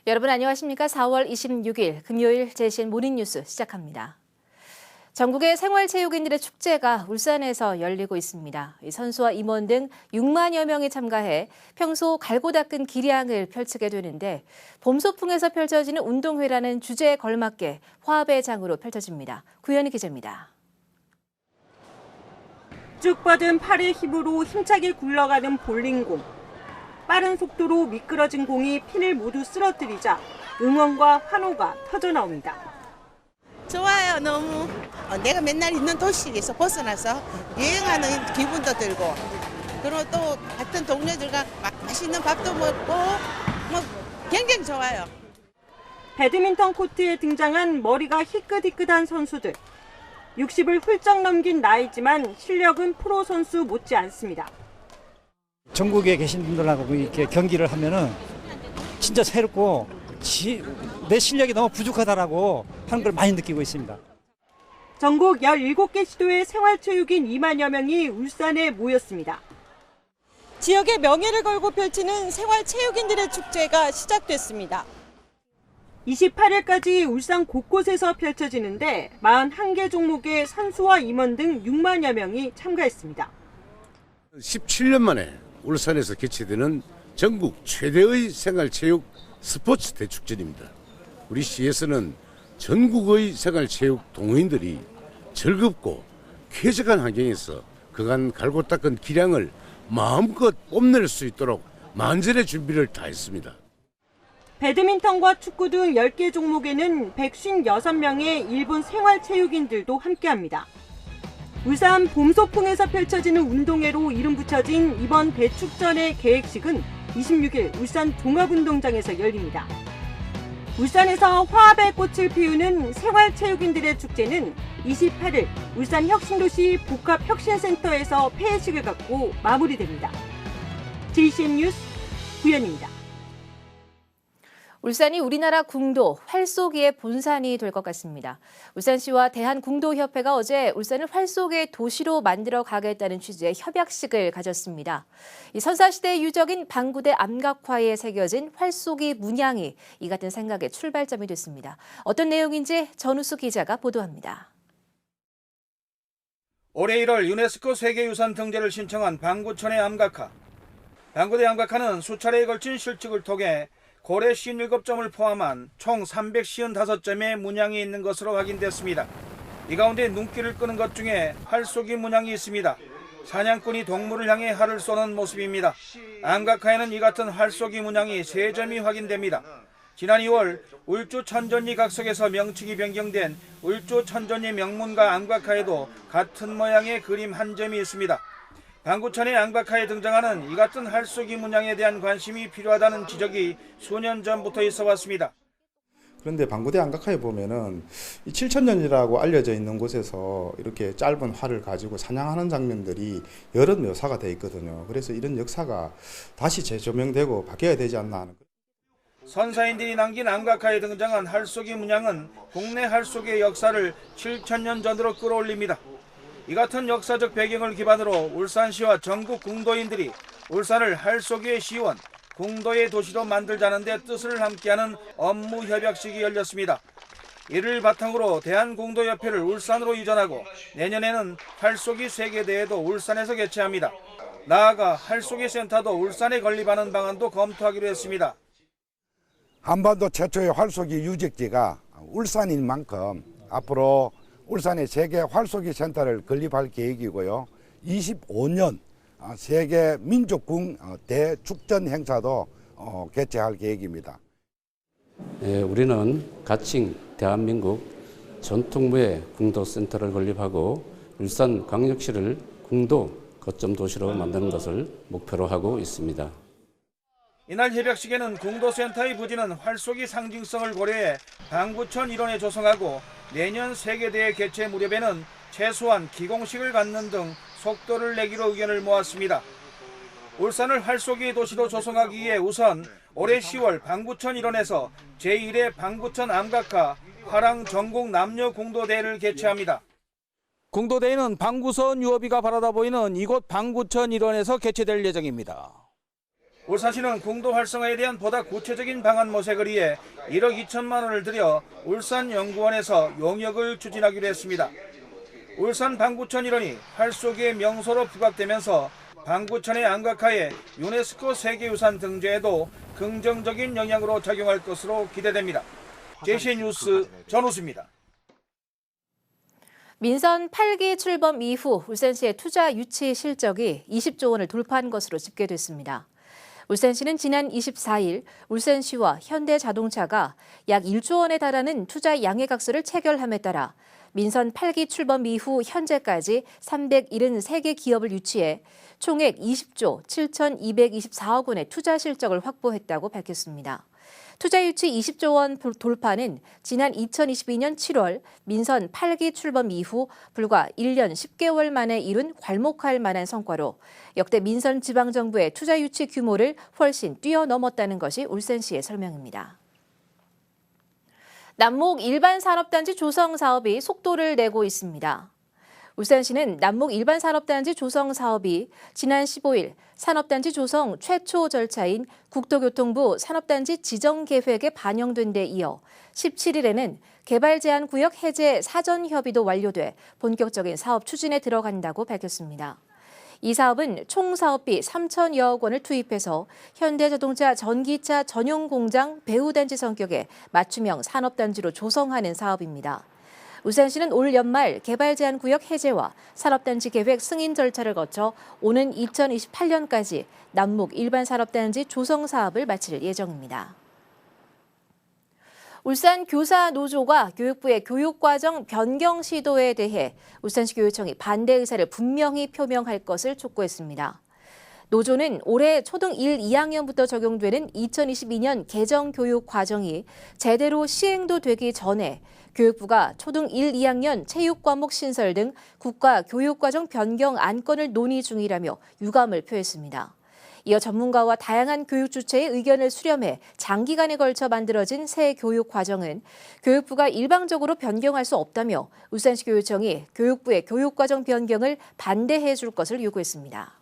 여러분 안녕하십니까? 4월 26일 금요일 제신 모닝뉴스 시작합니다. 전국의 생활체육인들의 축제가 울산에서 열리고 있습니다. 선수와 임원 등 6만여 명이 참가해 평소 갈고 닦은 기량을 펼치게 되는데 봄소풍에서 펼쳐지는 운동회라는 주제에 걸맞게 화합의 장으로 펼쳐집니다. 구현희 기자입니다. 쭉 뻗은 팔의 힘으로 힘차게 굴러가는 볼링공. 빠른 속도로 미끄러진 공이 핀을 모두 쓰러뜨리자 응원과 환호가 터져나옵니다. 좋아요, 너무. 내가 맨날 있는 도시에서 벗어나서 여행하는 기분도 들고, 그리고 또 같은 동료들과 맛있는 밥도 먹고, 굉장히 좋아요. 배드민턴 코트에 등장한 머리가 희끗희끗한 선수들. 60을 훌쩍 넘긴 나이지만 실력은 프로 선수 못지 않습니다. 전국에 계신 분들하고 이렇게 경기를 하면은 진짜 새롭고 내 실력이 너무 부족하다라고 하는 걸 많이 느끼고 있습니다. 전국 17개 시도의 생활체육인 2만여 명이 울산에 모였습니다. 지역의 명예를 걸고 펼치는 생활체육인들의 축제가 시작됐습니다. 28일까지 울산 곳곳에서 펼쳐지는데 41개 종목의 선수와 임원 등 6만여 명이 참가했습니다. 17년 만에 울산에서 개최되는 전국 최대의 생활체육 스포츠 대축전입니다. 우리 시에서는 전국의 생활체육 동호인들이 즐겁고 쾌적한 환경에서 그간 갈고 닦은 기량을 마음껏 뽐낼 수 있도록 만전의 준비를 다했습니다. 배드민턴과 축구 등 10개 종목에는 156명의 일본 생활체육인들도 함께합니다. 울산 봄소풍에서 펼쳐지는 운동회로 이름 붙여진 이번 대축전의 개획식은 26일 울산 종합운동장에서 열립니다. 울산에서 화합의 꽃을 피우는 생활체육인들의 축제는 28일 울산 혁신도시 복합혁신센터에서 폐회식을 갖고 마무리됩니다. JCN 뉴스 구현입니다. 울산이 우리나라 궁도, 활쏘기의 본산이 될 것 같습니다. 울산시와 대한궁도협회가 어제 울산을 활쏘기의 도시로 만들어 가겠다는 취지의 협약식을 가졌습니다. 이 선사시대의 유적인 방구대 암각화에 새겨진 활쏘기 문양이 이 같은 생각의 출발점이 됐습니다. 어떤 내용인지 전우수 기자가 보도합니다. 올해 1월 유네스코 세계유산 등재를 신청한 방구천의 암각화. 방구대 암각화는 수차례에 걸친 실측을 통해 고래 57점을 포함한 총 355점의 문양이 있는 것으로 확인됐습니다. 이 가운데 눈길을 끄는 것 중에 활쏘기 문양이 있습니다. 사냥꾼이 동물을 향해 활을 쏘는 모습입니다. 암각화에는 이 같은 활쏘기 문양이 3점이 확인됩니다. 지난 2월 울주 천전리 각석에서 명칭이 변경된 울주 천전리 명문과 암각화에도 같은 모양의 그림 한 점이 있습니다. 방구천의 암각화에 등장하는 이 같은 활쏘기 문양에 대한 관심이 필요하다는 지적이 수년 전부터 있어 왔습니다. 그런데 방구대 암각화에 보면은 이 7천년이라고 알려져 있는 곳에서 이렇게 짧은 활을 가지고 사냥하는 장면들이 여러 묘사가 되어 있거든요. 그래서 이런 역사가 다시 재조명되고 바뀌어야 되지 않나 하는. 선사인들이 남긴 암각화에 등장한 활쏘기 문양은 국내 활쏘기의 역사를 7천년 전으로 끌어올립니다. 이 같은 역사적 배경을 기반으로 울산시와 전국 궁도인들이 울산을 활쏘기의 시원, 궁도의 도시로 만들자는 데 뜻을 함께하는 업무 협약식이 열렸습니다. 이를 바탕으로 대한궁도협회를 울산으로 이전하고 내년에는 활쏘기 세계대회도 울산에서 개최합니다. 나아가 활쏘기 센터도 울산에 건립하는 방안도 검토하기로 했습니다. 한반도 최초의 활쏘기 유적지가 울산인 만큼 앞으로 울산의 세계 활쏘기 센터를 건립할 계획이고요. 25년 세계 민족궁 대축전 행사도 개최할 계획입니다. 우리는 가칭 대한민국 전통무예 궁도센터를 건립하고 울산광역시를 궁도 거점 도시로 만드는 것을 목표로 하고 있습니다. 이날 협약식에는 궁도센터의 부지는 활쏘기 상징성을 고려해 방구천 일원에 조성하고 내년 세계대회 개최 무렵에는 최소한 기공식을 갖는 등 속도를 내기로 의견을 모았습니다. 울산을 활쏘기 도시로 조성하기 위해 우선 올해 10월 방구천 일원에서 제1회 방구천 암각화 화랑 전국 남녀 궁도대회를 개최합니다. 궁도대회는 방구선 유어비가 바라다 보이는 이곳 방구천 일원에서 개최될 예정입니다. 울산시는 궁도 활성화에 대한 보다 구체적인 방안 모색을 위해 1억 2천만 원을 들여 울산연구원에서 용역을 추진하기로 했습니다. 울산 방구천 일원이 활쏘기의 명소로 부각되면서 방구천의 안각화에 유네스코 세계유산 등재에도 긍정적인 영향으로 작용할 것으로 기대됩니다. JCN 뉴스 전우수입니다. 민선 8기 출범 이후 울산시의 투자 유치 실적이 20조 원을 돌파한 것으로 집계됐습니다. 울산시는 지난 24일 울산시와 현대자동차가 약 1조 원에 달하는 투자 양해각서를 체결함에 따라 민선 8기 출범 이후 현재까지 373개 기업을 유치해 총액 20조 7,224억 원의 투자 실적을 확보했다고 밝혔습니다. 투자 유치 20조 원 돌파는 지난 2022년 7월 민선 8기 출범 이후 불과 1년 10개월 만에 이룬 괄목할 만한 성과로 역대 민선 지방정부의 투자 유치 규모를 훨씬 뛰어넘었다는 것이 울산시의 설명입니다. 남목 일반산업단지 조성 사업이 속도를 내고 있습니다. 울산시는 남목 일반산업단지 조성 사업이 지난 15일 산업단지 조성 최초 절차인 국토교통부 산업단지 지정계획에 반영된 데 이어 17일에는 개발제한구역 해제 사전협의도 완료돼 본격적인 사업 추진에 들어간다고 밝혔습니다. 이 사업은 총 사업비 3천여억 원을 투입해서 현대자동차 전기차 전용 공장 배후단지 성격의 맞춤형 산업단지로 조성하는 사업입니다. 울산시는 올 연말 개발제한구역 해제와 산업단지 계획 승인 절차를 거쳐 오는 2028년까지 남목 일반산업단지 조성 사업을 마칠 예정입니다. 울산 교사노조가 교육부의 교육과정 변경 시도에 대해 울산시 교육청이 반대 의사를 분명히 표명할 것을 촉구했습니다. 노조는 올해 초등 1, 2학년부터 적용되는 2022년 개정 교육 과정이 제대로 시행도 되기 전에 교육부가 초등 1, 2학년 체육 과목 신설 등 국가 교육과정 변경 안건을 논의 중이라며 유감을 표했습니다. 이어 전문가와 다양한 교육 주체의 의견을 수렴해 장기간에 걸쳐 만들어진 새 교육 과정은 교육부가 일방적으로 변경할 수 없다며 울산시 교육청이 교육부의 교육과정 변경을 반대해 줄 것을 요구했습니다.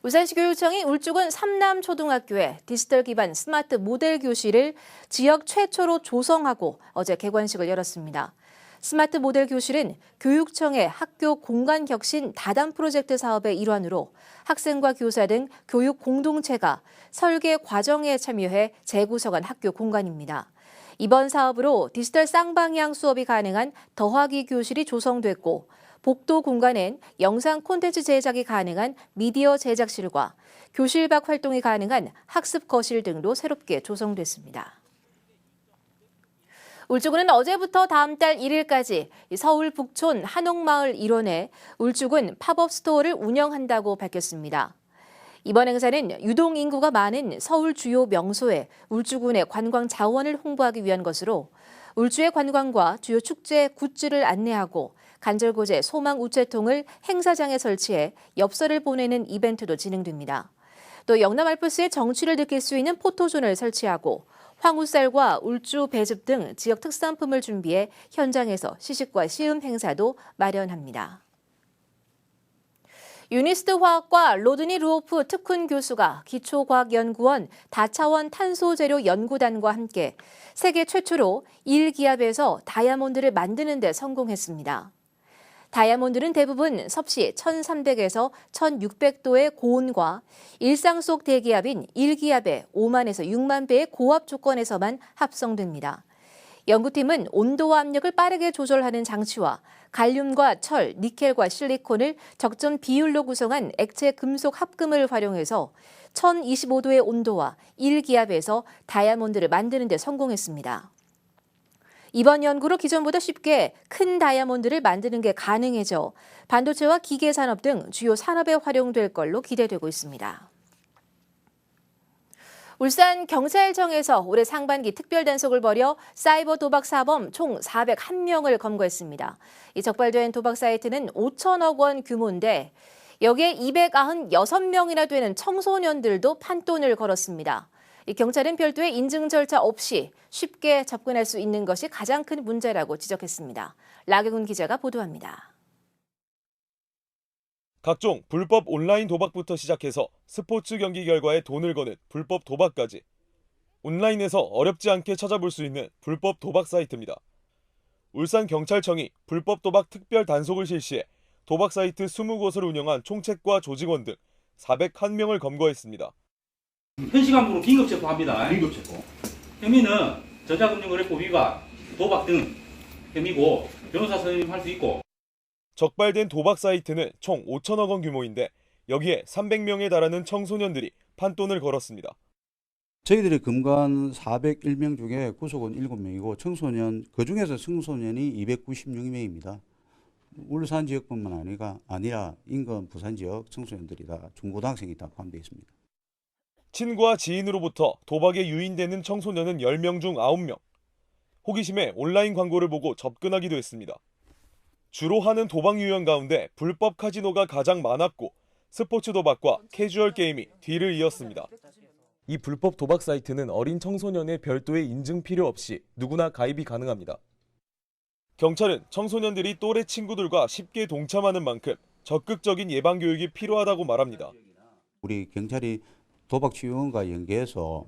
울산시 교육청이 울주군 삼남초등학교에 디지털 기반 스마트 모델 교실을 지역 최초로 조성하고 어제 개관식을 열었습니다. 스마트 모델 교실은 교육청의 학교 공간 혁신 다단 프로젝트 사업의 일환으로 학생과 교사 등 교육 공동체가 설계 과정에 참여해 재구성한 학교 공간입니다. 이번 사업으로 디지털 쌍방향 수업이 가능한 더하기 교실이 조성됐고 복도 공간엔 영상 콘텐츠 제작이 가능한 미디어 제작실과 교실 밖 활동이 가능한 학습 거실 등도 새롭게 조성됐습니다. 울주군은 어제부터 다음 달 1일까지 서울 북촌 한옥마을 일원에 울주군 팝업 스토어를 운영한다고 밝혔습니다. 이번 행사는 유동 인구가 많은 서울 주요 명소에 울주군의 관광 자원을 홍보하기 위한 것으로 울주의 관광과 주요 축제 굿즈를 안내하고 간절고제 소망 우체통을 행사장에 설치해 엽서를 보내는 이벤트도 진행됩니다. 또 영남 알프스의 정취를 느낄 수 있는 포토존을 설치하고 황우쌀과 울주 배즙 등 지역 특산품을 준비해 현장에서 시식과 시음 행사도 마련합니다. 유니스트 화학과 로드니 루오프 특훈 교수가 기초과학연구원 다차원 탄소재료 연구단과 함께 세계 최초로 1기압에서 다이아몬드를 만드는 데 성공했습니다. 다이아몬드는 대부분 섭씨 1300에서 1600도의 고온과 일상 속 대기압인 1기압의 5만에서 6만 배의 고압 조건에서만 합성됩니다. 연구팀은 온도와 압력을 빠르게 조절하는 장치와 갈륨과 철, 니켈과 실리콘을 적정 비율로 구성한 액체 금속 합금을 활용해서 1025도의 온도와 1기압에서 다이아몬드를 만드는 데 성공했습니다. 이번 연구로 기존보다 쉽게 큰 다이아몬드를 만드는 게 가능해져 반도체와 기계산업 등 주요 산업에 활용될 걸로 기대되고 있습니다. 울산 경찰청에서 올해 상반기 특별단속을 벌여 사이버 도박 사범 총 401명을 검거했습니다. 이 적발된 도박 사이트는 5천억 원 규모인데 여기에 296명이나 되는 청소년들도 판돈을 걸었습니다. 이 경찰은 별도의 인증 절차 없이 쉽게 접근할 수 있는 것이 가장 큰 문제라고 지적했습니다. 라경훈 기자가 보도합니다. 각종 불법 온라인 도박부터 시작해서 스포츠 경기 결과에 돈을 거는 불법 도박까지 온라인에서 어렵지 않게 찾아볼 수 있는 불법 도박 사이트입니다. 울산경찰청이 불법 도박 특별 단속을 실시해 도박 사이트 20곳을 운영한 총책과 조직원 등 401명을 검거했습니다. 현시간부로 긴급 체포합니다. 긴급 체포. 혐의는 전자금융거래법 위반, 도박 등 혐의고 변호사 선임할 수 있고. 적발된 도박 사이트는 총 5천억 원 규모인데 여기에 300명에 달하는 청소년들이 판돈을 걸었습니다. 저희들이 검거한 401명 중에 구속은 7명이고 청소년, 그중에서 청소년이 296명입니다. 울산 지역뿐만 아니라 인근 부산 지역 청소년들이 다 중고등학생이 다 포함되어 있습니다. 친구와 지인으로부터 도박에 유인되는 청소년은 10명 중 9명. 호기심에 온라인 광고를 보고 접근하기도 했습니다. 주로 하는 도박 유형 가운데 불법 카지노가 가장 많았고 스포츠 도박과 캐주얼 게임이 뒤를 이었습니다. 이 불법 도박 사이트는 어린 청소년의 별도의 인증 필요 없이 누구나 가입이 가능합니다. 경찰은 청소년들이 또래 친구들과 쉽게 동참하는 만큼 적극적인 예방 교육이 필요하다고 말합니다. 우리 경찰이 도박치유원과 연계해서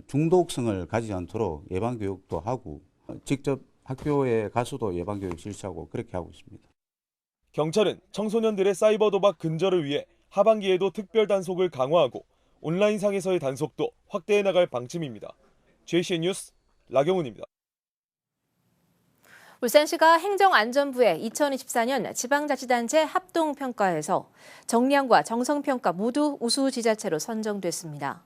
중독성을 가지지 않도록 예방 교육도 하고 직접 학교에 가서도 예방 교육 실시하고 그렇게 하고 있습니다. 경찰은 청소년들의 사이버 도박 근절을 위해 하반기에도 특별 단속을 강화하고 온라인상에서의 단속도 확대해 나갈 방침입니다. JCN 뉴스 라경훈입니다. 울산시가 행정안전부의 2024년 지방자치단체 합동평가에서 정량과 정성평가 모두 우수 지자체로 선정됐습니다.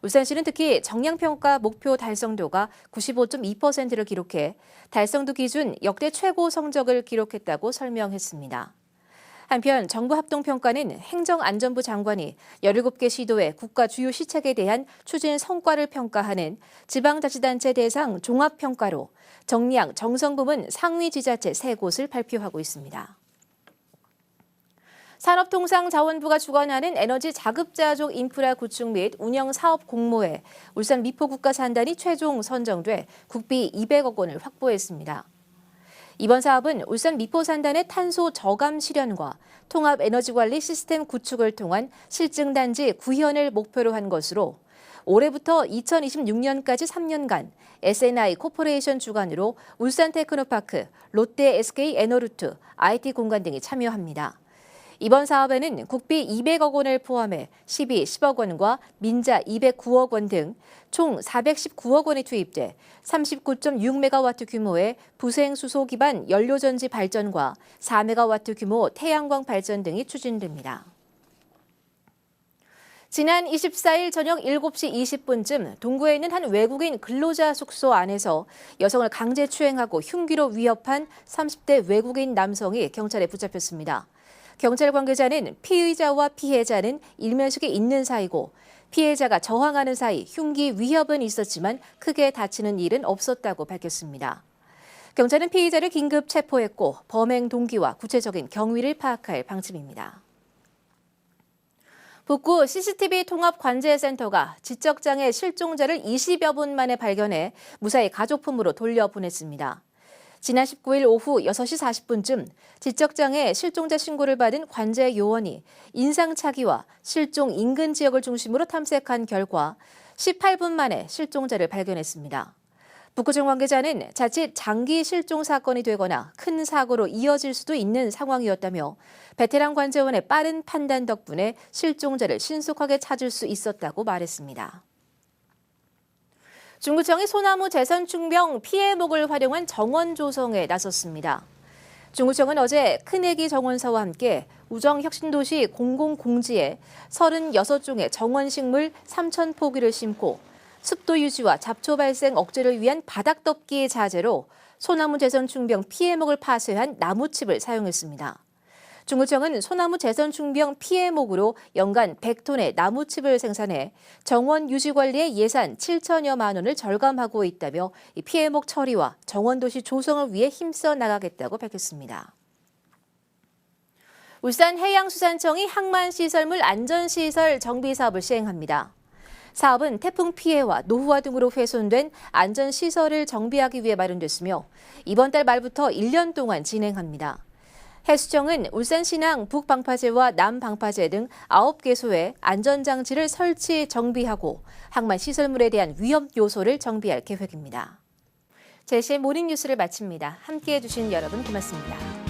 울산시는 특히 정량평가 목표 달성도가 95.2%를 기록해 달성도 기준 역대 최고 성적을 기록했다고 설명했습니다. 한편 정부 합동평가는 행정안전부 장관이 17개 시도의 국가 주요 시책에 대한 추진 성과를 평가하는 지방자치단체 대상 종합평가로 정량, 정성부문 상위 지자체 3곳을 발표하고 있습니다. 산업통상자원부가 주관하는 에너지 자급자족 인프라 구축 및 운영 사업 공모에 울산 미포국가산단이 최종 선정돼 국비 200억 원을 확보했습니다. 이번 사업은 울산 미포산단의 탄소 저감 실현과 통합 에너지 관리 시스템 구축을 통한 실증단지 구현을 목표로 한 것으로 올해부터 2026년까지 3년간 SNI 코퍼레이션 주관으로 울산 테크노파크, 롯데 SK 에너루트, IT 공간 등이 참여합니다. 이번 사업에는 국비 200억 원을 포함해 10억 원과 민자 209억 원 등 총 419억 원이 투입돼 39.6메가와트 규모의 부생수소 기반 연료전지 발전과 4메가와트 규모 태양광 발전 등이 추진됩니다. 지난 24일 저녁 7시 20분쯤 동구에 있는 한 외국인 근로자 숙소 안에서 여성을 강제추행하고 흉기로 위협한 30대 외국인 남성이 경찰에 붙잡혔습니다. 경찰 관계자는 피의자와 피해자는 일면식이 있는 사이고 피해자가 저항하는 사이 흉기 위협은 있었지만 크게 다치는 일은 없었다고 밝혔습니다. 경찰은 피의자를 긴급 체포했고 범행 동기와 구체적인 경위를 파악할 방침입니다. 북구 CCTV 통합관제센터가 지적장애 실종자를 20여 분 만에 발견해 무사히 가족품으로 돌려보냈습니다. 지난 19일 오후 6시 40분쯤 지적장애 실종자 신고를 받은 관제 요원이 인상착의와 실종 인근 지역을 중심으로 탐색한 결과 18분 만에 실종자를 발견했습니다. 북구청 관계자는 자칫 장기 실종 사건이 되거나 큰 사고로 이어질 수도 있는 상황이었다며 베테랑 관제원의 빠른 판단 덕분에 실종자를 신속하게 찾을 수 있었다고 말했습니다. 중구청이 소나무 재선충병 피해목을 활용한 정원 조성에 나섰습니다. 중구청은 어제 큰애기 정원사와 함께 우정혁신도시 공공공지에 36종의 정원식물 3,000포기를 심고 습도 유지와 잡초 발생 억제를 위한 바닥 덮기 자재로 소나무 재선충병 피해목을 파쇄한 나무칩을 사용했습니다. 중구청은 소나무 재선충병 피해목으로 연간 100톤의 나무칩을 생산해 정원 유지 관리에 예산 7천여만 원을 절감하고 있다며 피해목 처리와 정원도시 조성을 위해 힘써 나가겠다고 밝혔습니다. 울산 해양수산청이 항만시설물 안전시설 정비 사업을 시행합니다. 사업은 태풍 피해와 노후화 등으로 훼손된 안전시설을 정비하기 위해 마련됐으며 이번 달 말부터 1년 동안 진행합니다. 해수청은 울산신항 북방파제와 남방파제 등 9개소에 안전장치를 설치 정비하고 항만 시설물에 대한 위험 요소를 정비할 계획입니다. 제시의 모닝뉴스를 마칩니다. 함께해 주신 여러분 고맙습니다.